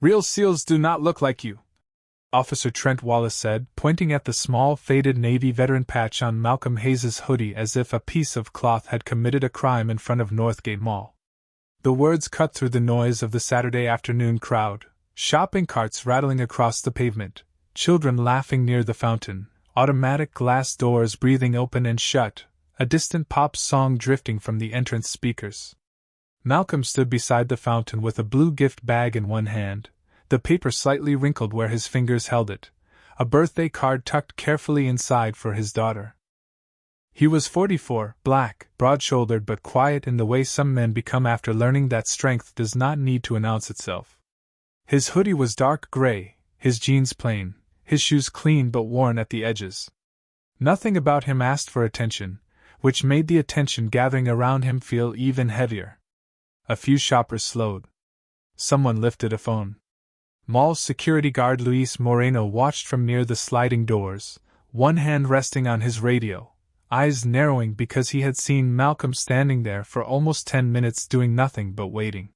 Real SEALs do not look like you, Officer Trent Wallace said, pointing at the small, faded Navy veteran patch on Malcolm Hayes's hoodie as if a piece of cloth had committed a crime in front of Northgate Mall. The words cut through the noise of the Saturday afternoon crowd, shopping carts rattling across the pavement, children laughing near the fountain, automatic glass doors breathing open and shut, a distant pop song drifting from the entrance speakers. Malcolm stood beside the fountain with a blue gift bag in one hand, the paper slightly wrinkled where his fingers held it, a birthday card tucked carefully inside for his daughter. He was 44, black, broad-shouldered but quiet in the way some men become after learning that strength does not need to announce itself. His hoodie was dark gray, his jeans plain, his shoes clean but worn at the edges. Nothing about him asked for attention, which made the attention gathering around him feel even heavier. A few shoppers slowed. Someone lifted a phone. Mall security guard Luis Moreno watched from near the sliding doors, one hand resting on his radio, eyes narrowing because he had seen Malcolm standing there for almost 10 minutes doing nothing but waiting.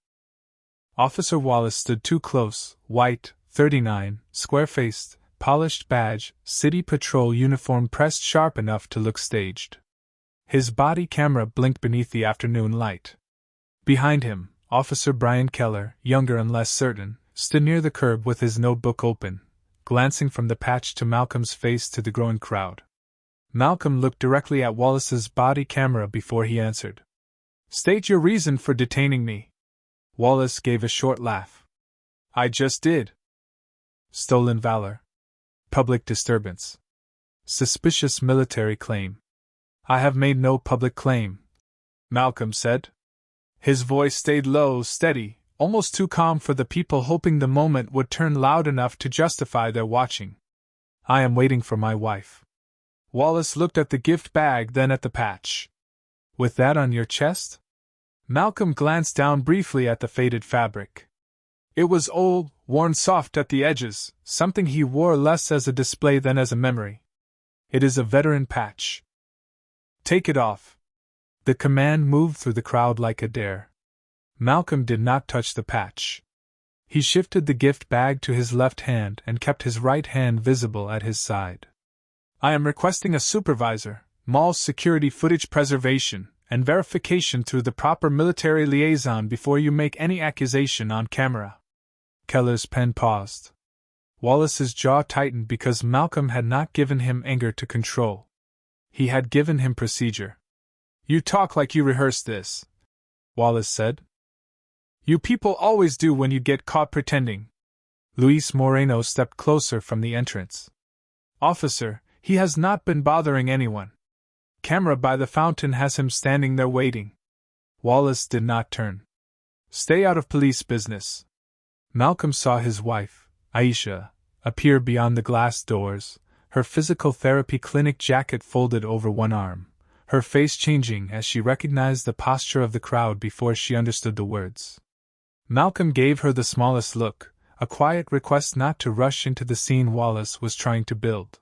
Officer Wallace stood too close, white, 39, square-faced, polished badge, city patrol uniform pressed sharp enough to look staged. His body camera blinked beneath the afternoon light. Behind him, Officer Brian Keller, younger and less certain, stood near the curb with his notebook open, glancing from the patch to Malcolm's face to the growing crowd. Malcolm looked directly at Wallace's body camera before he answered. "State your reason for detaining me." Wallace gave a short laugh. "I just did." Stolen valor. Public disturbance. Suspicious military claim. "I have made no public claim," Malcolm said. His voice stayed low, steady, almost too calm for the people hoping the moment would turn loud enough to justify their watching. "I am waiting for my wife." Wallace looked at the gift bag, then at the patch. "With that on your chest?" Malcolm glanced down briefly at the faded fabric. It was old, worn soft at the edges, something he wore less as a display than as a memory. "It is a veteran patch." "Take it off." The command moved through the crowd like a dare. Malcolm did not touch the patch. He shifted the gift bag to his left hand and kept his right hand visible at his side. "I am requesting a supervisor, mall security footage preservation, and verification through the proper military liaison before you make any accusation on camera." Keller's pen paused. Wallace's jaw tightened because Malcolm had not given him anger to control. He had given him procedure. "You talk like you rehearsed this," Wallace said. "You people always do when you get caught pretending." Luis Moreno stepped closer from the entrance. "Officer, he has not been bothering anyone. Camera by the fountain has him standing there waiting." Wallace did not turn. "Stay out of police business." Malcolm saw his wife, Aisha, appear beyond the glass doors, her physical therapy clinic jacket folded over one arm, her face changing as she recognized the posture of the crowd before she understood the words. Malcolm gave her the smallest look, a quiet request not to rush into the scene Wallace was trying to build.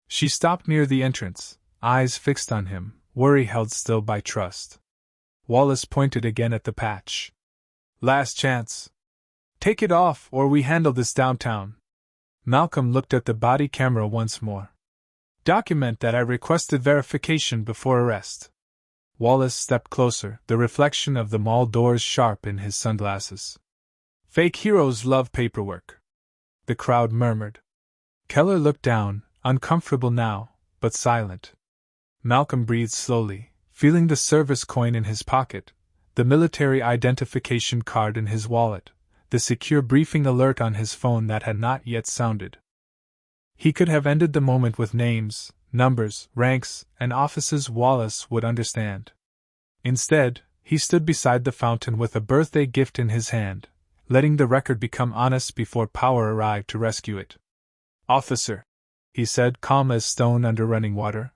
She stopped near the entrance, eyes fixed on him, worry held still by trust. Wallace pointed again at the patch. "Last chance. Take it off or we handle this downtown." Malcolm looked at the body camera once more. "Document that I requested verification before arrest." Wallace stepped closer, the reflection of the mall doors sharp in his sunglasses. "Fake heroes love paperwork," the crowd murmured. Keller looked down, uncomfortable now, but silent. Malcolm breathed slowly, feeling the service coin in his pocket, the military identification card in his wallet, the secure briefing alert on his phone that had not yet sounded. He could have ended the moment with names, numbers, ranks, and offices Wallace would understand. Instead, he stood beside the fountain with a birthday gift in his hand, letting the record become honest before power arrived to rescue it. "Officer," he said, calm as stone under running water,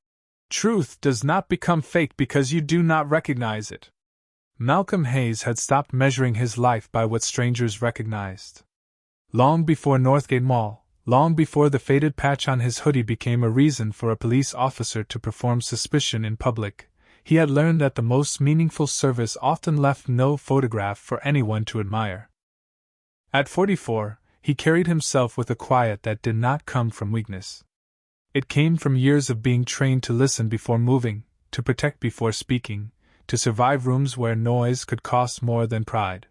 "truth does not become fake because you do not recognize it." Malcolm Hayes had stopped measuring his life by what strangers recognized. Long before Northgate Mall, long before the faded patch on his hoodie became a reason for a police officer to perform suspicion in public, he had learned that the most meaningful service often left no photograph for anyone to admire. At 44, he carried himself with a quiet that did not come from weakness. It came from years of being trained to listen before moving, to protect before speaking, to survive rooms where noise could cost more than pride.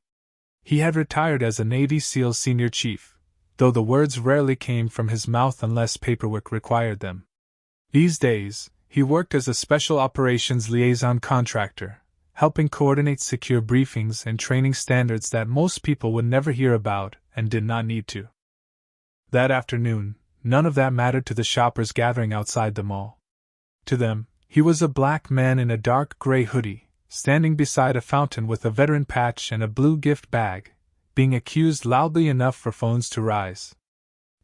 He had retired as a Navy SEAL senior chief, though the words rarely came from his mouth unless paperwork required them. These days, he worked as a special operations liaison contractor, helping coordinate secure briefings and training standards that most people would never hear about and did not need to. That afternoon, none of that mattered to the shoppers gathering outside the mall. To them, he was a black man in a dark gray hoodie, standing beside a fountain with a veteran patch and a blue gift bag, being accused loudly enough for phones to rise.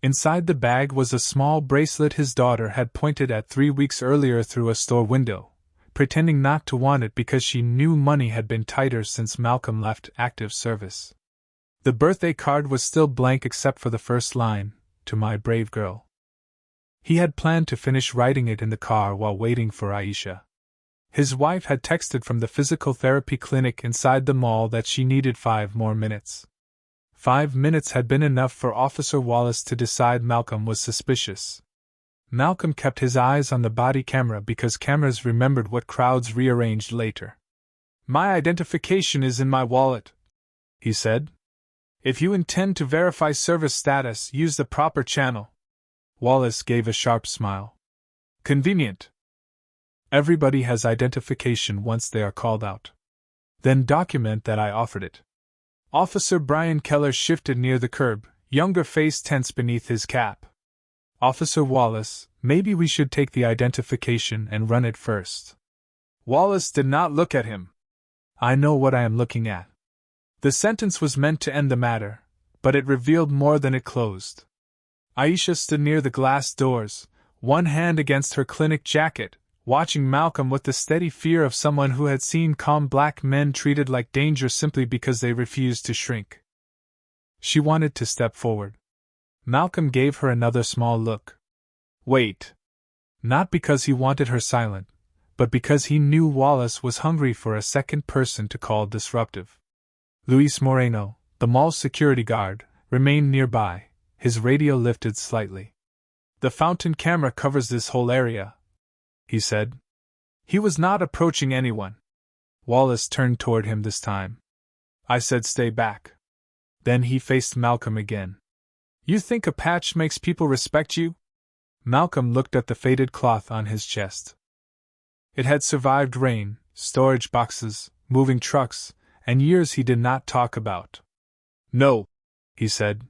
Inside the bag was a small bracelet his daughter had pointed at 3 weeks earlier through a store window, pretending not to want it because she knew money had been tighter since Malcolm left active service. The birthday card was still blank except for the first line, "To my brave girl." He had planned to finish writing it in the car while waiting for Aisha. His wife had texted from the physical therapy clinic inside the mall that she needed 5 more minutes. 5 minutes had been enough for Officer Wallace to decide Malcolm was suspicious. Malcolm kept his eyes on the body camera because cameras remembered what crowds rearranged later. "My identification is in my wallet," he said. "If you intend to verify service status, use the proper channel." Wallace gave a sharp smile. "Convenient. Everybody has identification once they are called out. Then document that I offered it." Officer Brian Keller shifted near the curb, younger face tense beneath his cap. "Officer Wallace, maybe we should take the identification and run it first." Wallace did not look at him. "I know what I am looking at." The sentence was meant to end the matter, but it revealed more than it closed. Aisha stood near the glass doors, one hand against her clinic jacket, watching Malcolm with the steady fear of someone who had seen calm black men treated like danger simply because they refused to shrink. She wanted to step forward. Malcolm gave her another small look. "Wait." Not because he wanted her silent, but because he knew Wallace was hungry for a second person to call disruptive. Luis Moreno, the mall's security guard, remained nearby, his radio lifted slightly. "The fountain camera covers this whole area," he said. He was not approaching anyone. Wallace turned toward him this time. "I said stay back." Then he faced Malcolm again. "You think a patch makes people respect you?" Malcolm looked at the faded cloth on his chest. It had survived rain, storage boxes, moving trucks, and years he did not talk about. "No," he said.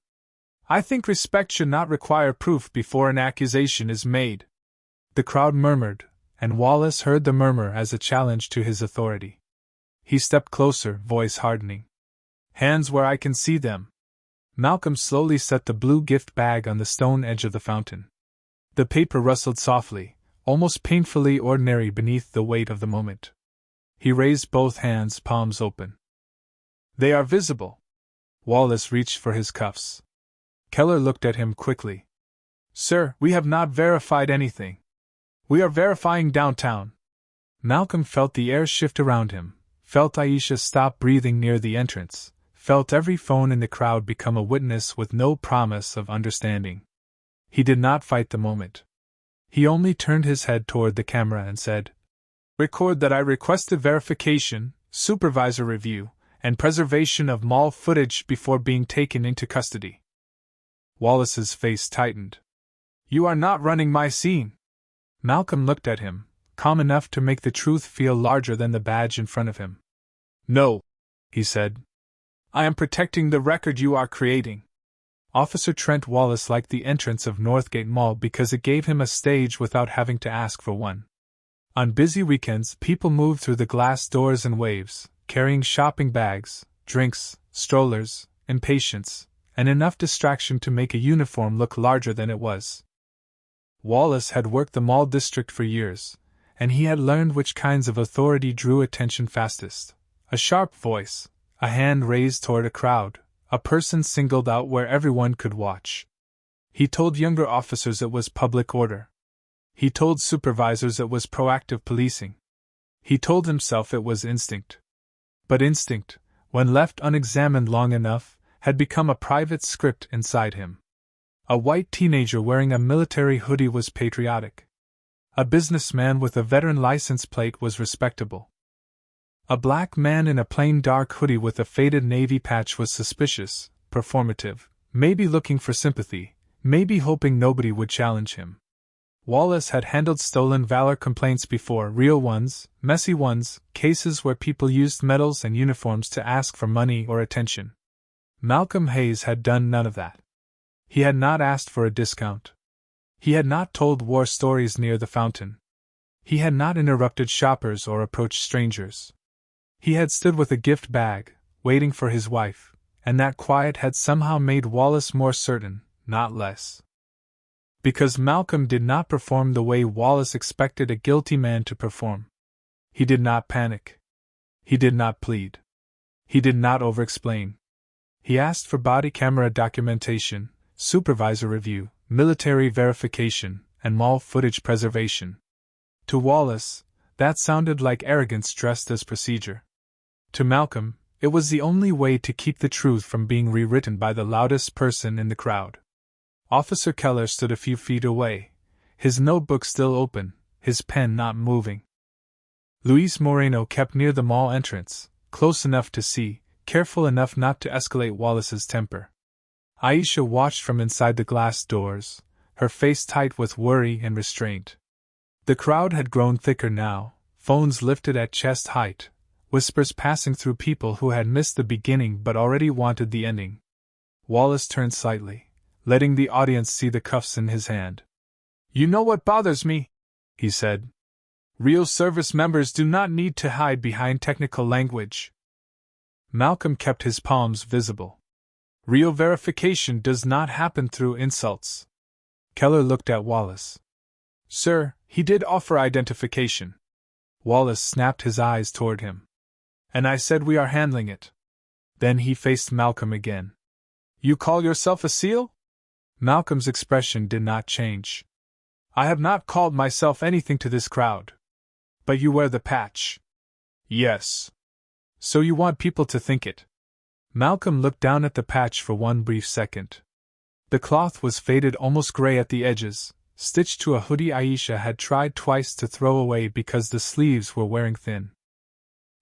"I think respect should not require proof before an accusation is made." The crowd murmured, and Wallace heard the murmur as a challenge to his authority. He stepped closer, voice hardening. "Hands where I can see them." Malcolm slowly set the blue gift bag on the stone edge of the fountain. The paper rustled softly, almost painfully ordinary beneath the weight of the moment. He raised both hands, palms open. "They are visible." Wallace reached for his cuffs. Keller looked at him quickly. "Sir, we have not verified anything. We are verifying downtown." Malcolm felt the air shift around him, felt Aisha stop breathing near the entrance, felt every phone in the crowd become a witness with no promise of understanding. He did not fight the moment. He only turned his head toward the camera and said, "Record that I requested verification, supervisor review, and preservation of mall footage before being taken into custody." Wallace's face tightened. "You are not running my scene." Malcolm looked at him, calm enough to make the truth feel larger than the badge in front of him. "No," he said. "I am protecting the record you are creating." Officer Trent Wallace liked the entrance of Northgate Mall because it gave him a stage without having to ask for one. On busy weekends, people moved through the glass doors in waves, carrying shopping bags, drinks, strollers, impatience, and enough distraction to make a uniform look larger than it was. Wallace had worked the mall district for years, and he had learned which kinds of authority drew attention fastest. A sharp voice, a hand raised toward a crowd, a person singled out where everyone could watch. He told younger officers it was public order. He told supervisors it was proactive policing. He told himself it was instinct. But instinct, when left unexamined long enough, had become a private script inside him. A white teenager wearing a military hoodie was patriotic. A businessman with a veteran license plate was respectable. A black man in a plain dark hoodie with a faded navy patch was suspicious, performative, maybe looking for sympathy, maybe hoping nobody would challenge him. Wallace had handled stolen valor complaints before, real ones, messy ones, cases where people used medals and uniforms to ask for money or attention. Malcolm Hayes had done none of that. He had not asked for a discount. He had not told war stories near the fountain. He had not interrupted shoppers or approached strangers. He had stood with a gift bag, waiting for his wife, and that quiet had somehow made Wallace more certain, not less. Because Malcolm did not perform the way Wallace expected a guilty man to perform. He did not panic. He did not plead. He did not over-explain. He asked for body camera documentation, supervisor review, military verification, and mall footage preservation. To Wallace, that sounded like arrogance dressed as procedure. To Malcolm, it was the only way to keep the truth from being rewritten by the loudest person in the crowd. Officer Keller stood a few feet away, his notebook still open, his pen not moving. Luis Moreno kept near the mall entrance, close enough to see, careful enough not to escalate Wallace's temper. Aisha watched from inside the glass doors, her face tight with worry and restraint. The crowd had grown thicker now, phones lifted at chest height, whispers passing through people who had missed the beginning but already wanted the ending. Wallace turned slightly, letting the audience see the cuffs in his hand. "You know what bothers me?" he said. "Real service members do not need to hide behind technical language." Malcolm kept his palms visible. "Real verification does not happen through insults." Keller looked at Wallace. "Sir, he did offer identification." Wallace snapped his eyes toward him. "And I said we are handling it." Then he faced Malcolm again. "You call yourself a SEAL?" Malcolm's expression did not change. "I have not called myself anything to this crowd." "But you wear the patch." "Yes." "So you want people to think it." Malcolm looked down at the patch for one brief second. The cloth was faded almost gray at the edges, stitched to a hoodie Aisha had tried twice to throw away because the sleeves were wearing thin.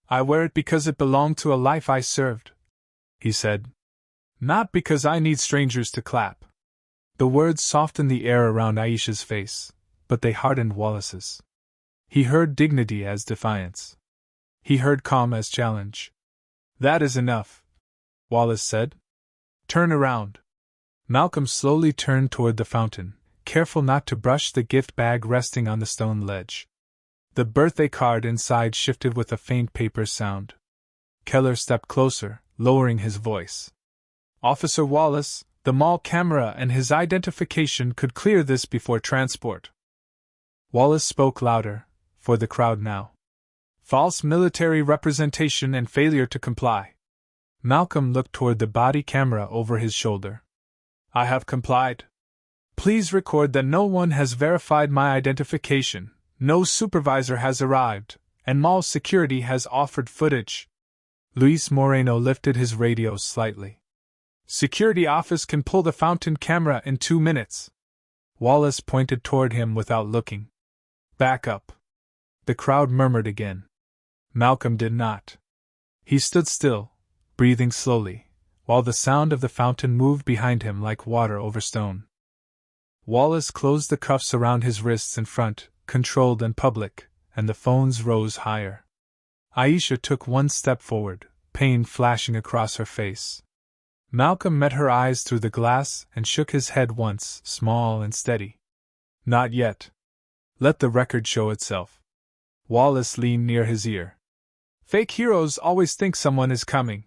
"I wear it because it belonged to a life I served," he said. "Not because I need strangers to clap." The words softened the air around Aisha's face, but they hardened Wallace's. He heard dignity as defiance. He heard calm as challenge. "That is enough," Wallace said. "Turn around." Malcolm slowly turned toward the fountain, careful not to brush the gift bag resting on the stone ledge. The birthday card inside shifted with a faint paper sound. Keller stepped closer, lowering his voice. "Officer Wallace, the mall camera and his identification could clear this before transport." Wallace spoke louder, for the crowd now. "False military representation and failure to comply." Malcolm looked toward the body camera over his shoulder. "I have complied. Please record that no one has verified my identification, no supervisor has arrived, and mall security has offered footage." Luis Moreno lifted his radio slightly. "Security office can pull the fountain camera in 2 minutes." Wallace pointed toward him without looking. "Back up." The crowd murmured again. Malcolm did not. He stood still, breathing slowly, while the sound of the fountain moved behind him like water over stone. Wallace closed the cuffs around his wrists in front, controlled and public, and the phones rose higher. Aisha took one step forward, pain flashing across her face. Malcolm met her eyes through the glass and shook his head once, small and steady. "Not yet. Let the record show itself." Wallace leaned near his ear. "Fake heroes always think someone is coming."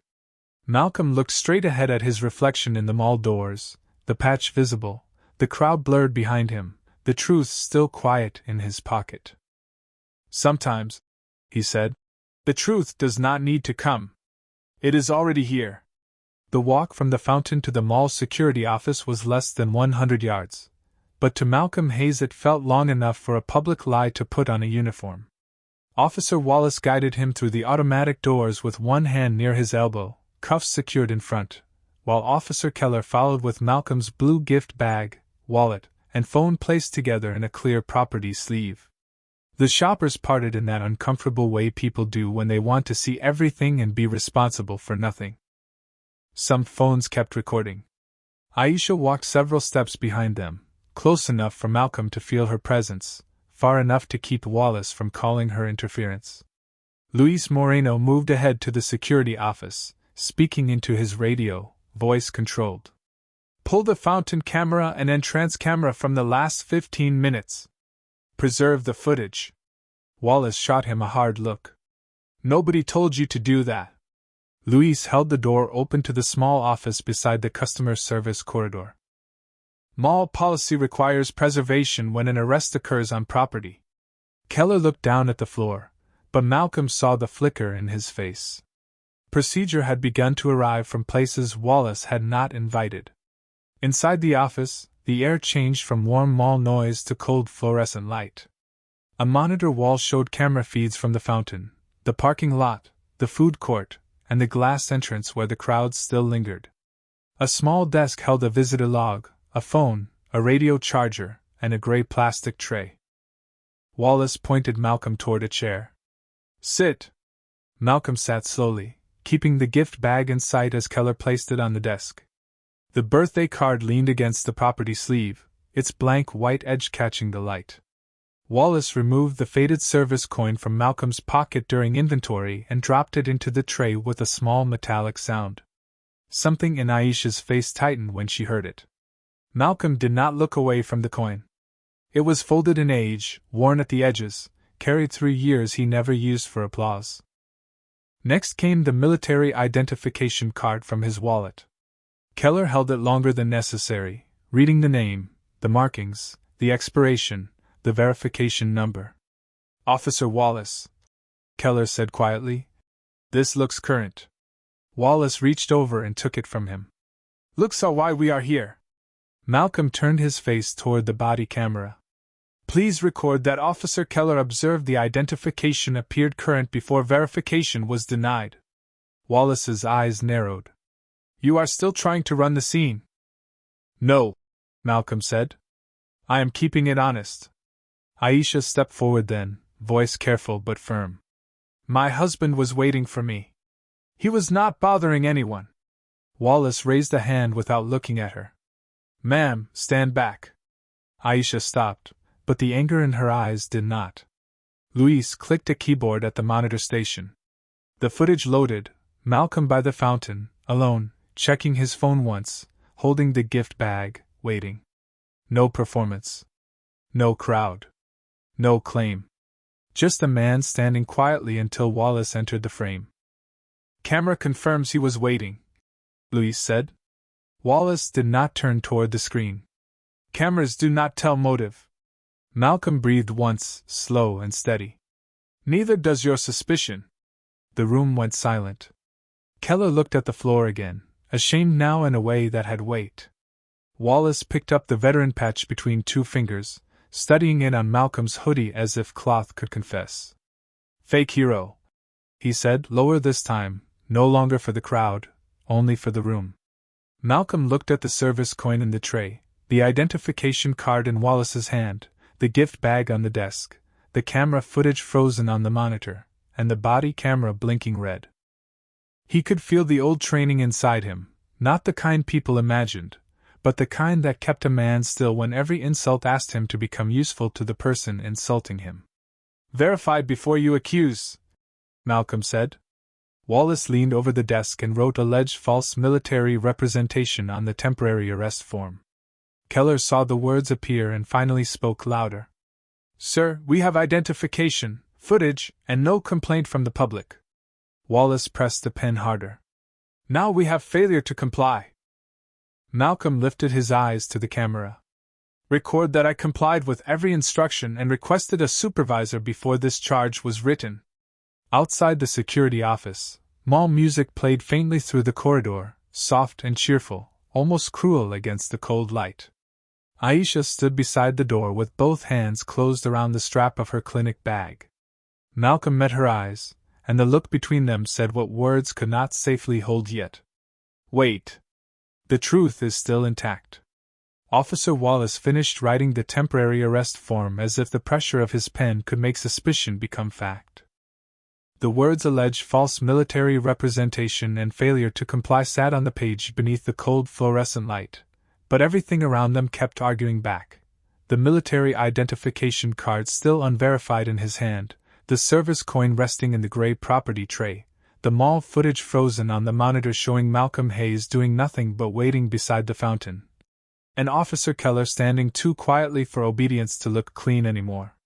Malcolm looked straight ahead at his reflection in the mall doors, the patch visible, the crowd blurred behind him, the truth still quiet in his pocket. "Sometimes," he said, "the truth does not need to come. It is already here." The walk from the fountain to the mall security office was less than 100 yards, but to Malcolm Hayes it felt long enough for a public lie to put on a uniform. Officer Wallace guided him through the automatic doors with one hand near his elbow, cuffs secured in front, while Officer Keller followed with Malcolm's blue gift bag, wallet, and phone placed together in a clear property sleeve. The shoppers parted in that uncomfortable way people do when they want to see everything and be responsible for nothing. Some phones kept recording. Aisha walked several steps behind them, close enough for Malcolm to feel her presence, far enough to keep Wallace from calling her interference. Luis Moreno moved ahead to the security office, speaking into his radio, voice controlled. "Pull the fountain camera and entrance camera from the last 15 minutes. Preserve the footage." Wallace shot him a hard look. "Nobody told you to do that." Luis held the door open to the small office beside the customer service corridor. "Mall policy requires preservation when an arrest occurs on property." Keller looked down at the floor, but Malcolm saw the flicker in his face. Procedure had begun to arrive from places Wallace had not invited. Inside the office, the air changed from warm mall noise to cold fluorescent light. A monitor wall showed camera feeds from the fountain, the parking lot, the food court, and the glass entrance where the crowd still lingered. A small desk held a visitor log, a phone, a radio charger, and a gray plastic tray. Wallace pointed Malcolm toward a chair. "Sit." Malcolm sat slowly, keeping the gift bag in sight as Keller placed it on the desk. The birthday card leaned against the property sleeve, its blank white edge catching the light. Wallace removed the faded service coin from Malcolm's pocket during inventory and dropped it into the tray with a small metallic sound. Something in Aisha's face tightened when she heard it. Malcolm did not look away from the coin. It was folded in age, worn at the edges, carried through years he never used for applause. Next came the military identification card from his wallet. Keller held it longer than necessary, reading the name, the markings, the expiration, the verification number. "Officer Wallace," Keller said quietly. "This looks current." Wallace reached over and took it from him. "Looks why we are here." Malcolm turned his face toward the body camera. "Please record that Officer Keller observed the identification appeared current before verification was denied." Wallace's eyes narrowed. "You are still trying to run the scene?" "No," Malcolm said. "I am keeping it honest." Aisha stepped forward then, voice careful but firm. "My husband was waiting for me. He was not bothering anyone." Wallace raised a hand without looking at her. "Ma'am, stand back." Aisha stopped, but the anger in her eyes did not. Luis clicked a keyboard at the monitor station. The footage loaded, Malcolm by the fountain, alone, checking his phone once, holding the gift bag, waiting. No performance. No crowd. No claim. Just a man standing quietly until Wallace entered the frame. "Camera confirms he was waiting," Luis said. Wallace did not turn toward the screen. "Cameras do not tell motive." Malcolm breathed once, slow and steady. "Neither does your suspicion." The room went silent. Keller looked at the floor again, ashamed now in a way that had weight. Wallace picked up the veteran patch between two fingers, studying it on Malcolm's hoodie as if cloth could confess. "Fake hero," he said, lower this time, no longer for the crowd, only for the room. Malcolm looked at the service coin in the tray, the identification card in Wallace's hand, the gift bag on the desk, the camera footage frozen on the monitor, and the body camera blinking red. He could feel the old training inside him, not the kind people imagined, but the kind that kept a man still when every insult asked him to become useful to the person insulting him. "Verify before you accuse," Malcolm said. Wallace leaned over the desk and wrote alleged false military representation on the temporary arrest form. Keller saw the words appear and finally spoke louder. "Sir, we have identification, footage, and no complaint from the public." Wallace pressed the pen harder. "Now we have failure to comply." Malcolm lifted his eyes to the camera. "Record that I complied with every instruction and requested a supervisor before this charge was written." Outside the security office, mall music played faintly through the corridor, soft and cheerful, almost cruel against the cold light. Aisha stood beside the door with both hands closed around the strap of her clinic bag. Malcolm met her eyes, and the look between them said what words could not safely hold yet. "Wait." The truth is still intact. Officer Wallace finished writing the temporary arrest form as if the pressure of his pen could make suspicion become fact. The words alleged false military representation and failure to comply sat on the page beneath the cold fluorescent light, but everything around them kept arguing back. The military identification card still unverified in his hand, the service coin resting in the gray property tray, the mall footage frozen on the monitor showing Malcolm Hayes doing nothing but waiting beside the fountain, and Officer Keller standing too quietly for obedience to look clean anymore.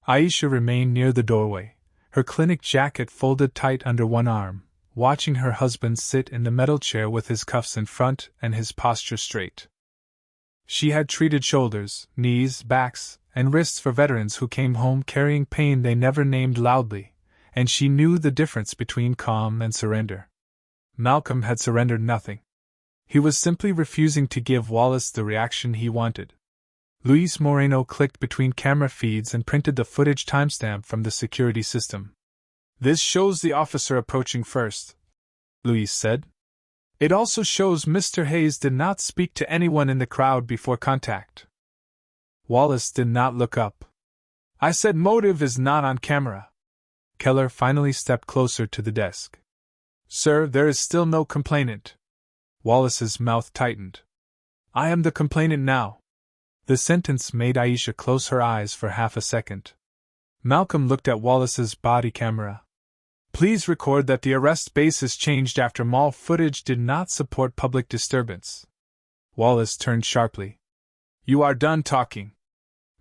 Aisha remained near the doorway, her clinic jacket folded tight under one arm, watching her husband sit in the metal chair with his cuffs in front and his posture straight. She had treated shoulders, knees, backs, and wrists for veterans who came home carrying pain they never named loudly, and she knew the difference between calm and surrender. Malcolm had surrendered nothing. He was simply refusing to give Wallace the reaction he wanted. Luis Moreno clicked between camera feeds and printed the footage timestamp from the security system. "This shows the officer approaching first," Luis said. "It also shows Mr. Hayes did not speak to anyone in the crowd before contact." Wallace did not look up. "I said motive is not on camera." Keller finally stepped closer to the desk. "Sir, there is still no complainant." Wallace's mouth tightened. "I am the complainant now." The sentence made Aisha close her eyes for half a second. Malcolm looked at Wallace's body camera. "Please record that the arrest basis changed after mall footage did not support public disturbance." Wallace turned sharply. "You are done talking."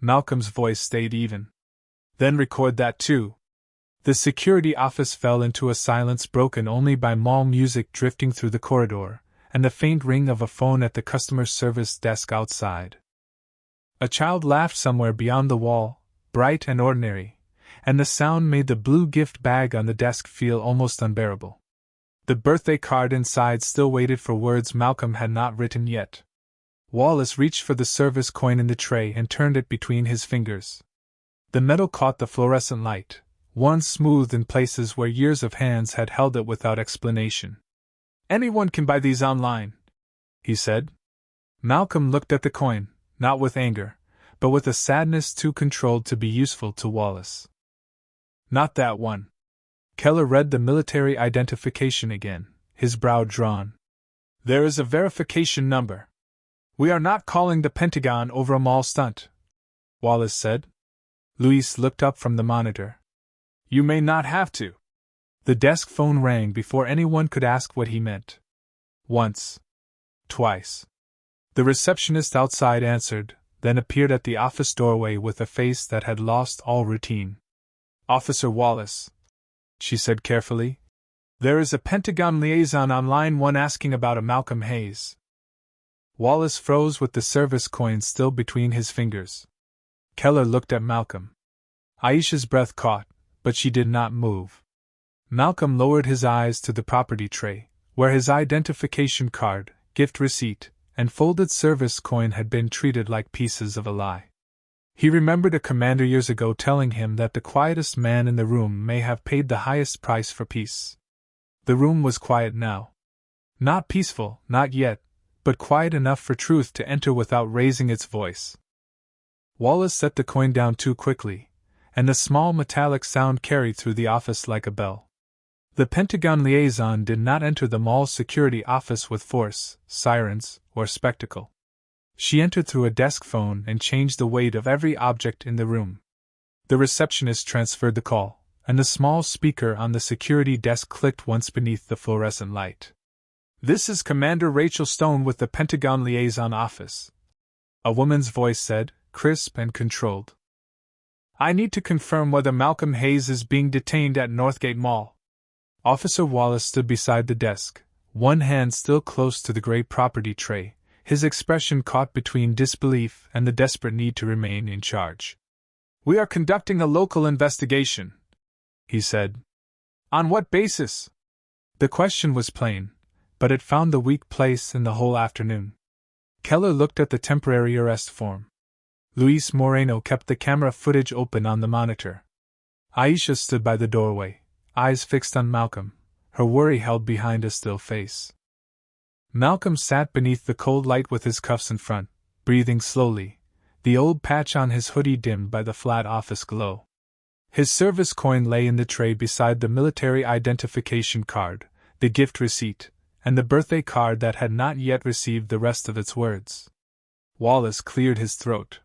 Malcolm's voice stayed even. "Then record that too." The security office fell into a silence broken only by mall music drifting through the corridor, and the faint ring of a phone at the customer service desk outside. A child laughed somewhere beyond the wall, bright and ordinary, and the sound made the blue gift bag on the desk feel almost unbearable. The birthday card inside still waited for words Malcolm had not written yet. Wallace reached for the service coin in the tray and turned it between his fingers. The metal caught the fluorescent light, once smoothed in places where years of hands had held it without explanation. "Anyone can buy these online," he said. Malcolm looked at the coin, not with anger, but with a sadness too controlled to be useful to Wallace. "Not that one." Keller read the military identification again, his brow drawn. "There is a verification number." "We are not calling the Pentagon over a mall stunt," Wallace said. Luis looked up from the monitor. "You may not have to." The desk phone rang before anyone could ask what he meant. Once. Twice. The receptionist outside answered, then appeared at the office doorway with a face that had lost all routine. "Officer Wallace," she said carefully, "there is a Pentagon liaison on line 1 asking about a Malcolm Hayes." Wallace froze with the service coin still between his fingers. Keller looked at Malcolm. Aisha's breath caught, but she did not move. Malcolm lowered his eyes to the property tray, where his identification card, gift receipt, and folded service coin had been treated like pieces of a lie. He remembered a commander years ago telling him that the quietest man in the room may have paid the highest price for peace. The room was quiet now. Not peaceful, not yet, but quiet enough for truth to enter without raising its voice. Wallace set the coin down too quickly, and the small metallic sound carried through the office like a bell. The Pentagon liaison did not enter the mall security office with force, sirens, or spectacle. She entered through a desk phone and changed the weight of every object in the room. The receptionist transferred the call, and the small speaker on the security desk clicked once beneath the fluorescent light. "This is Commander Rachel Stone with the Pentagon Liaison Office," a woman's voice said, crisp and controlled. "I need to confirm whether Malcolm Hayes is being detained at Northgate Mall." Officer Wallace stood beside the desk, one hand still close to the gray property tray, his expression caught between disbelief and the desperate need to remain in charge. "We are conducting a local investigation," he said. "On what basis?" The question was plain, but it found the weak place in the whole afternoon. Keller looked at the temporary arrest form. Luis Moreno kept the camera footage open on the monitor. Aisha stood by the doorway, eyes fixed on Malcolm, her worry held behind a still face. Malcolm sat beneath the cold light with his cuffs in front, breathing slowly, the old patch on his hoodie dimmed by the flat office glow. His service coin lay in the tray beside the military identification card, the gift receipt, and the birthday card that had not yet received the rest of its words. Wallace cleared his throat.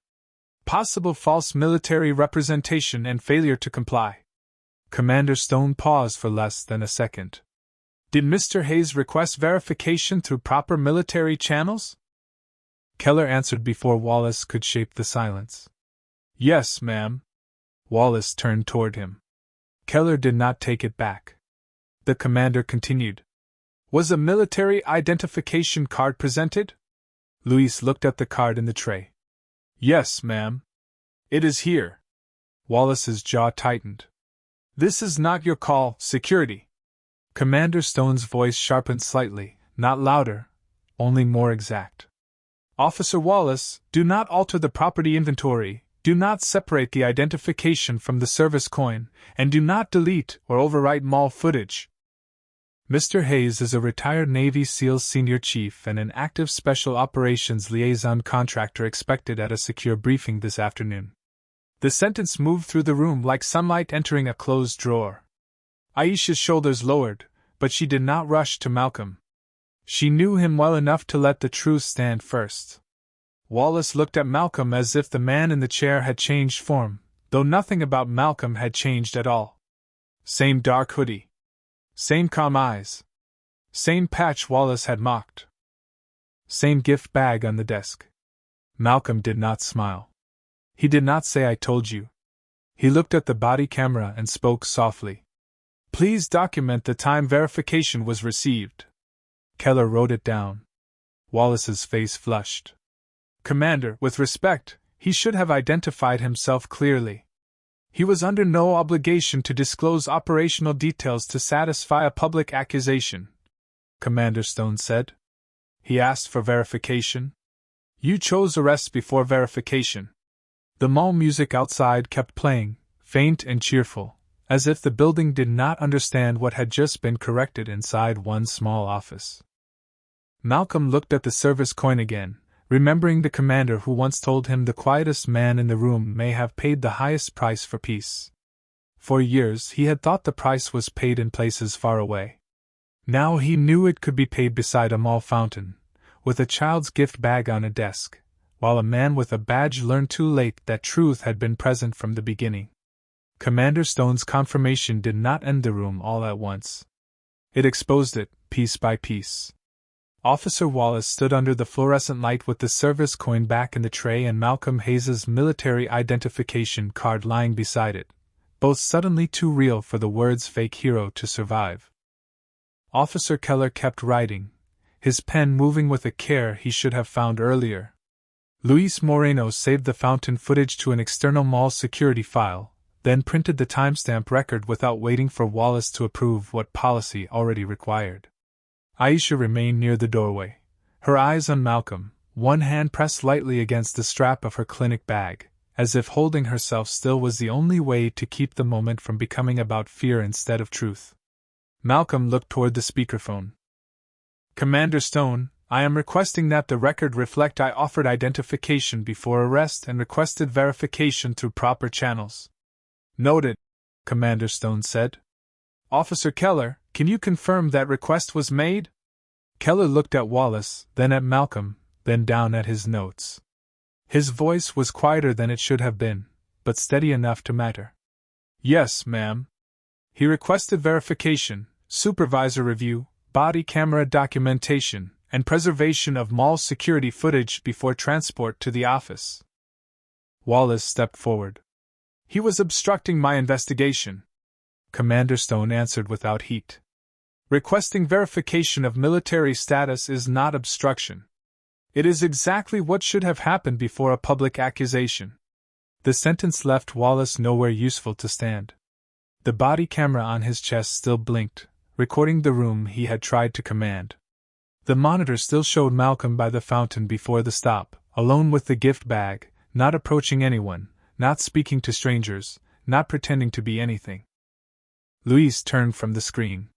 Possible false military representation and failure to comply. Commander Stone paused for less than a second. Did Mr. Hayes request verification through proper military channels? Keller answered before Wallace could shape the silence. Yes, ma'am. Wallace turned toward him. Keller did not take it back. The commander continued. Was a military identification card presented? Louise looked at the card in the tray. Yes, ma'am. It is here. Wallace's jaw tightened. This is not your call, security. Commander Stone's voice sharpened slightly, not louder, only more exact. Officer Wallace, do not alter the property inventory, do not separate the identification from the service coin, and do not delete or overwrite mall footage. Mr. Hayes is a retired Navy SEALs senior chief and an active Special Operations liaison contractor expected at a secure briefing this afternoon. The sentence moved through the room like sunlight entering a closed drawer. Aisha's shoulders lowered, but she did not rush to Malcolm. She knew him well enough to let the truth stand first. Wallace looked at Malcolm as if the man in the chair had changed form, though nothing about Malcolm had changed at all. Same dark hoodie. Same calm eyes. Same patch Wallace had mocked. Same gift bag on the desk. Malcolm did not smile. He did not say I told you. He looked at the body camera and spoke softly. Please document the time verification was received. Keller wrote it down. Wallace's face flushed. Commander, with respect, he should have identified himself clearly. He was under no obligation to disclose operational details to satisfy a public accusation, Commander Stone said. He asked for verification. You chose arrest before verification. The mall music outside kept playing, faint and cheerful, as if the building did not understand what had just been corrected inside one small office. Malcolm looked at the service coin again, remembering the commander who once told him the quietest man in the room may have paid the highest price for peace. For years he had thought the price was paid in places far away. Now he knew it could be paid beside a mall fountain, with a child's gift bag on a desk, while a man with a badge learned too late that truth had been present from the beginning. Commander Stone's confirmation did not end the room all at once. It exposed it, piece by piece. Officer Wallace stood under the fluorescent light with the service coin back in the tray and Malcolm Hayes's military identification card lying beside it, both suddenly too real for the words fake hero to survive. Officer Keller kept writing, his pen moving with a care he should have found earlier. Luis Moreno saved the fountain footage to an external mall security file, then printed the timestamp record without waiting for Wallace to approve what policy already required. Aisha remained near the doorway, her eyes on Malcolm, one hand pressed lightly against the strap of her clinic bag, as if holding herself still was the only way to keep the moment from becoming about fear instead of truth. Malcolm looked toward the speakerphone. Commander Stone, I am requesting that the record reflect I offered identification before arrest and requested verification through proper channels. Noted, Commander Stone said. Officer Keller, can you confirm that request was made? Keller looked at Wallace, then at Malcolm, then down at his notes. His voice was quieter than it should have been, but steady enough to matter. Yes, ma'am. He requested verification, supervisor review, body camera documentation, and preservation of mall security footage before transport to the office. Wallace stepped forward. He was obstructing my investigation, Commander Stone answered without heat. Requesting verification of military status is not obstruction. It is exactly what should have happened before a public accusation. The sentence left Wallace nowhere useful to stand. The body camera on his chest still blinked, recording the room he had tried to command. The monitor still showed Malcolm by the fountain before the stop, alone with the gift bag, not approaching anyone, not speaking to strangers, not pretending to be anything. Louise turned from the screen.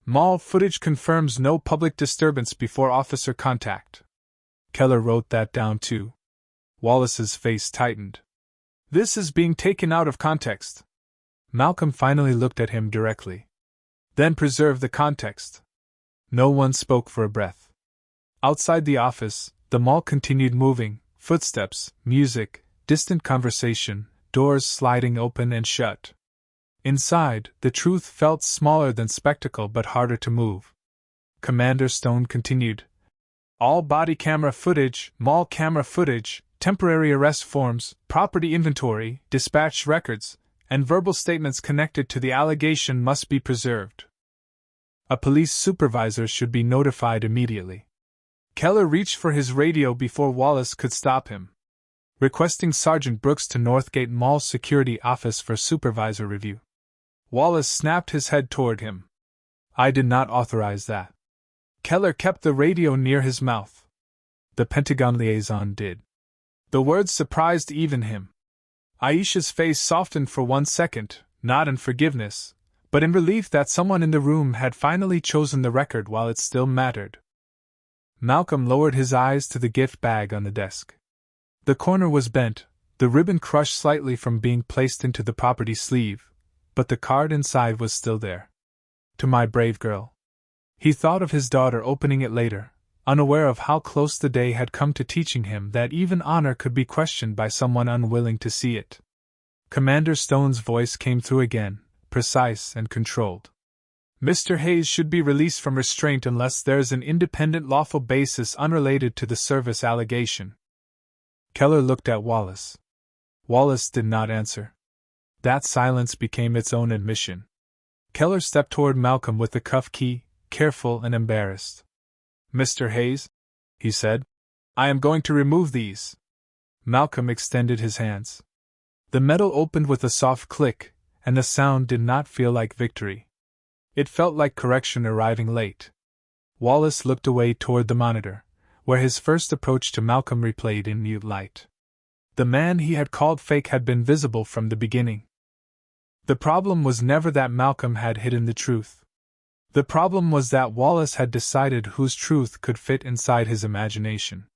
Mall footage confirms no public disturbance before officer contact. Keller wrote that down too. Wallace's face tightened. This is being taken out of context. Malcolm finally looked at him directly. Then preserve the context. No one spoke for a breath. Outside the office, the mall continued moving, footsteps, music, distant conversation, doors sliding open and shut. Inside, the truth felt smaller than spectacle but harder to move. Commander Stone continued. All body camera footage, mall camera footage, temporary arrest forms, property inventory, dispatch records, and verbal statements connected to the allegation must be preserved. A police supervisor should be notified immediately. Keller reached for his radio before Wallace could stop him. Requesting Sergeant Brooks to Northgate Mall Security Office for supervisor review. Wallace snapped his head toward him. I did not authorize that. Keller kept the radio near his mouth. The Pentagon liaison did. The words surprised even him. Aisha's face softened for 1 second, not in forgiveness, but in relief that someone in the room had finally chosen the record while it still mattered. Malcolm lowered his eyes to the gift bag on the desk. The corner was bent, the ribbon crushed slightly from being placed into the property sleeve, but the card inside was still there. To my brave girl. He thought of his daughter opening it later, unaware of how close the day had come to teaching him that even honor could be questioned by someone unwilling to see it. Commander Stone's voice came through again, precise and controlled. Mr. Hayes should be released from restraint unless there's an independent lawful basis unrelated to the service allegation. Keller looked at Wallace. Wallace did not answer. That silence became its own admission. Keller stepped toward Malcolm with the cuff key, careful and embarrassed. Mr. Hayes, he said, I am going to remove these. Malcolm extended his hands. The metal opened with a soft click, and the sound did not feel like victory. It felt like correction arriving late. Wallace looked away toward the monitor, where his first approach to Malcolm replayed in mute light. The man he had called fake had been visible from the beginning. The problem was never that Malcolm had hidden the truth. The problem was that Wallace had decided whose truth could fit inside his imagination.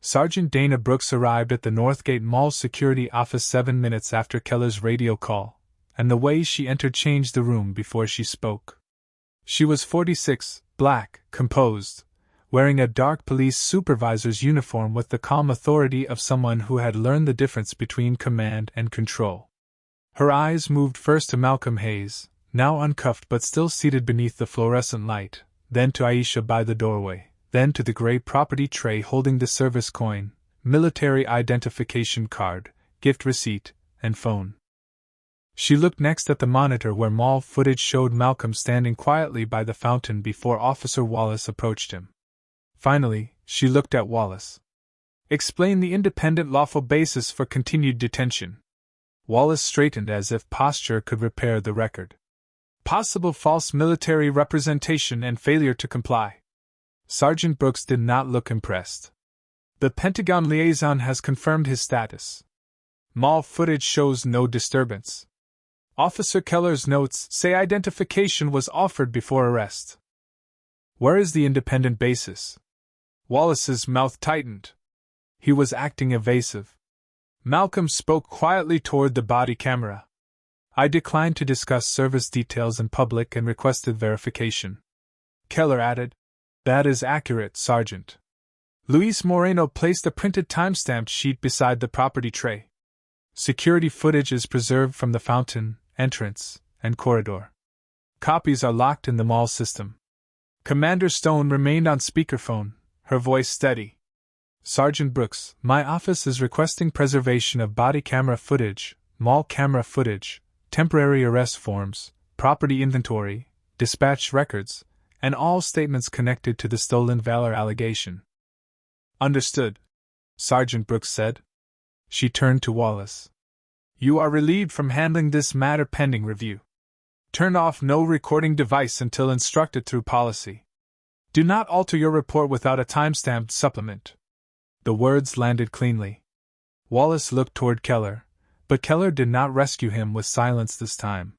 Sergeant Dana Brooks arrived at the Northgate Mall security office 7 minutes after Keller's radio call, and the way she entered changed the room before she spoke. She was 46, black, composed, wearing a dark police supervisor's uniform with the calm authority of someone who had learned the difference between command and control. Her eyes moved first to Malcolm Hayes, now uncuffed but still seated beneath the fluorescent light, then to Aisha by the doorway, then to the gray property tray holding the service coin, military identification card, gift receipt, and phone. She looked next at the monitor where mall footage showed Malcolm standing quietly by the fountain before Officer Wallace approached him. Finally, she looked at Wallace. Explain the independent lawful basis for continued detention. Wallace straightened as if posture could repair the record. Possible false military representation and failure to comply. Sergeant Brooks did not look impressed. The Pentagon liaison has confirmed his status. Mall footage shows no disturbance. Officer Keller's notes say identification was offered before arrest. Where is the independent basis? Wallace's mouth tightened. He was acting evasive. Malcolm spoke quietly toward the body camera. I declined to discuss service details in public and requested verification. Keller added, That is accurate, Sergeant. Luis Moreno placed a printed time-stamped sheet beside the property tray. Security footage is preserved from the fountain, entrance, and corridor. Copies are locked in the mall system. Commander Stone remained on speakerphone, her voice steady. Sergeant Brooks, my office is requesting preservation of body camera footage, mall camera footage, temporary arrest forms, property inventory, dispatch records, and all statements connected to the stolen valor allegation. Understood, Sergeant Brooks said. She turned to Wallace. You are relieved from handling this matter pending review. Turn off no recording device until instructed through policy. Do not alter your report without a time-stamped supplement. The words landed cleanly. Wallace looked toward Keller, but Keller did not rescue him with silence this time.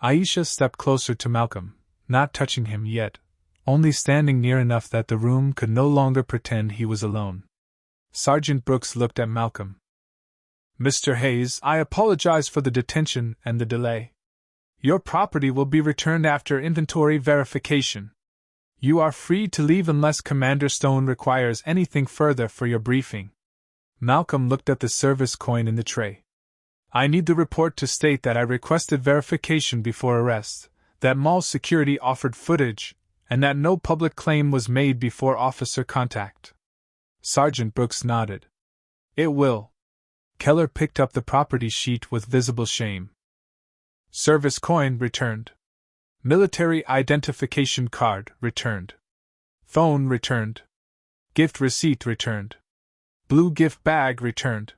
Aisha stepped closer to Malcolm, not touching him yet, only standing near enough that the room could no longer pretend he was alone. Sergeant Brooks looked at Malcolm. "Mr. Hayes, I apologize for the detention and the delay. Your property will be returned after inventory verification. You are free to leave unless Commander Stone requires anything further for your briefing." Malcolm looked at the service coin in the tray. "I need the report to state that I requested verification before arrest, that mall security offered footage, and that no public claim was made before officer contact." Sergeant Brooks nodded. "It will." Keller picked up the property sheet with visible shame. "Service coin returned. Military identification card returned. Phone returned. Gift receipt returned. Blue gift bag returned."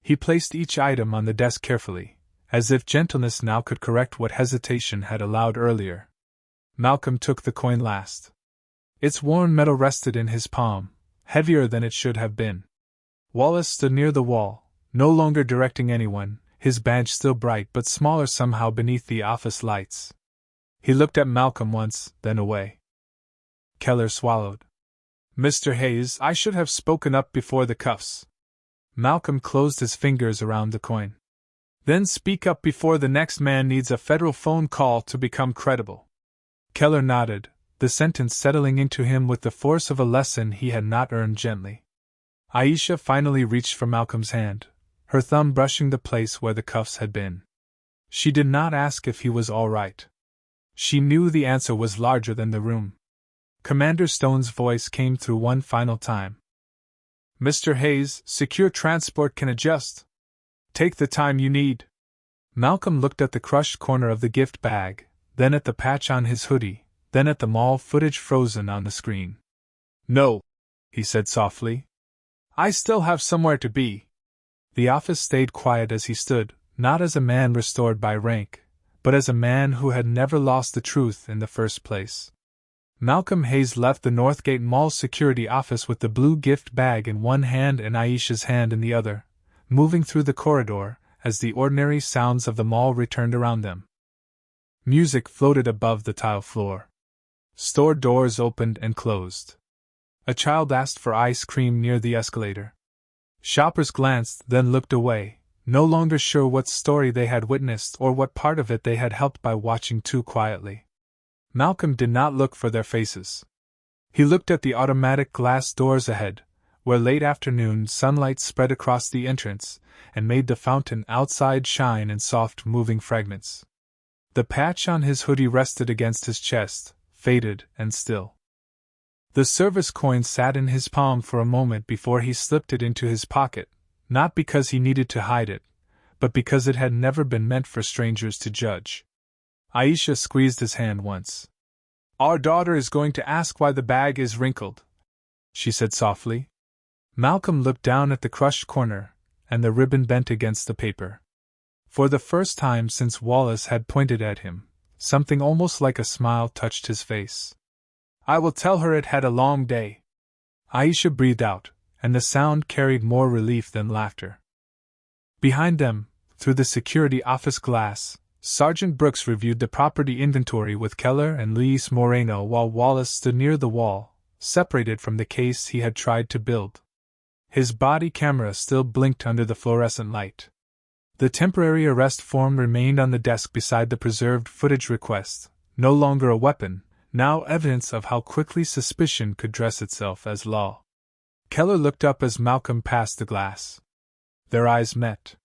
He placed each item on the desk carefully, as if gentleness now could correct what hesitation had allowed earlier. Malcolm took the coin last. Its worn metal rested in his palm, heavier than it should have been. Wallace stood near the wall, no longer directing anyone, his badge still bright but smaller somehow beneath the office lights. He looked at Malcolm once, then away. Keller swallowed. "Mr. Hayes, I should have spoken up before the cuffs." Malcolm closed his fingers around the coin. "Then speak up before the next man needs a federal phone call to become credible." Keller nodded, the sentence settling into him with the force of a lesson he had not earned gently. Aisha finally reached for Malcolm's hand, her thumb brushing the place where the cuffs had been. She did not ask if he was all right. She knew the answer was larger than the room. Commander Stone's voice came through one final time. "Mr. Hayes, secure transport can adjust. Take the time you need." Malcolm looked at the crushed corner of the gift bag, then at the patch on his hoodie, then at the mall footage frozen on the screen. "No," he said softly. "I still have somewhere to be." The office stayed quiet as he stood, not as a man restored by rank, but as a man who had never lost the truth in the first place. Malcolm Hayes left the Northgate Mall security office with the blue gift bag in one hand and Aisha's hand in the other, moving through the corridor as the ordinary sounds of the mall returned around them. Music floated above the tile floor. Store doors opened and closed. A child asked for ice cream near the escalator. Shoppers glanced, then looked away, no longer sure what story they had witnessed or what part of it they had helped by watching too quietly. Malcolm did not look for their faces. He looked at the automatic glass doors ahead, where late afternoon sunlight spread across the entrance and made the fountain outside shine in soft moving fragments. The patch on his hoodie rested against his chest, faded and still. The service coin sat in his palm for a moment before he slipped it into his pocket, not because he needed to hide it, but because it had never been meant for strangers to judge. Aisha squeezed his hand once. "Our daughter is going to ask why the bag is wrinkled," she said softly. Malcolm looked down at the crushed corner, and the ribbon bent against the paper. For the first time since Wallace had pointed at him, something almost like a smile touched his face. "I will tell her it had a long day." Aisha breathed out, and the sound carried more relief than laughter. Behind them, through the security office glass, Sergeant Brooks reviewed the property inventory with Keller and Luis Moreno while Wallace stood near the wall, separated from the case he had tried to build. His body camera still blinked under the fluorescent light. The temporary arrest form remained on the desk beside the preserved footage request, no longer a weapon, now evidence of how quickly suspicion could dress itself as law. Keller looked up as Malcolm passed the glass. Their eyes met.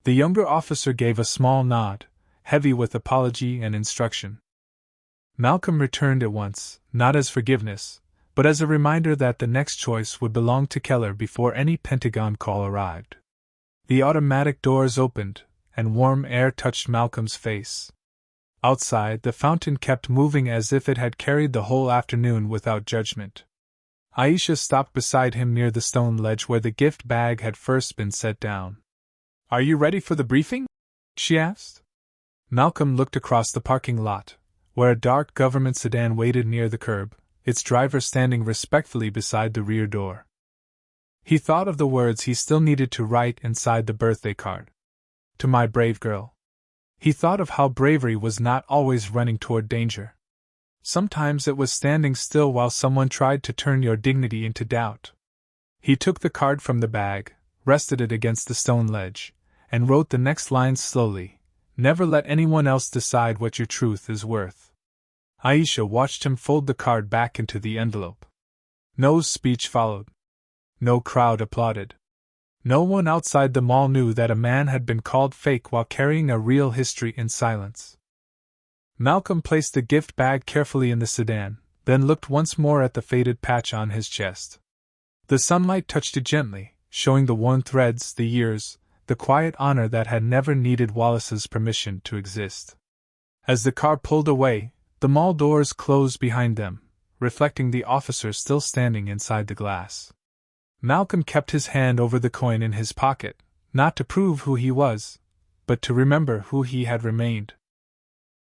The younger officer gave a small nod, heavy with apology and instruction. Malcolm returned at once, not as forgiveness, but as a reminder that the next choice would belong to Keller before any Pentagon call arrived. The automatic doors opened, and warm air touched Malcolm's face. Outside, the fountain kept moving as if it had carried the whole afternoon without judgment. Aisha stopped beside him near the stone ledge where the gift bag had first been set down. "Are you ready for the briefing?" she asked. Malcolm looked across the parking lot, where a dark government sedan waited near the curb, its driver standing respectfully beside the rear door. He thought of the words he still needed to write inside the birthday card. "To my brave girl." He thought of how bravery was not always running toward danger. Sometimes it was standing still while someone tried to turn your dignity into doubt. He took the card from the bag, rested it against the stone ledge, and wrote the next lines slowly. Never let anyone else decide what your truth is worth. Aisha watched him fold the card back into the envelope. No speech followed. No crowd applauded. No one outside the mall knew that a man had been called fake while carrying a real history in silence. Malcolm placed the gift bag carefully in the sedan, then looked once more at the faded patch on his chest. The sunlight touched it gently, showing the worn threads, the years, the quiet honor that had never needed Wallace's permission to exist. As the car pulled away, the mall doors closed behind them, reflecting the officer still standing inside the glass. Malcolm kept his hand over the coin in his pocket, not to prove who he was, but to remember who he had remained.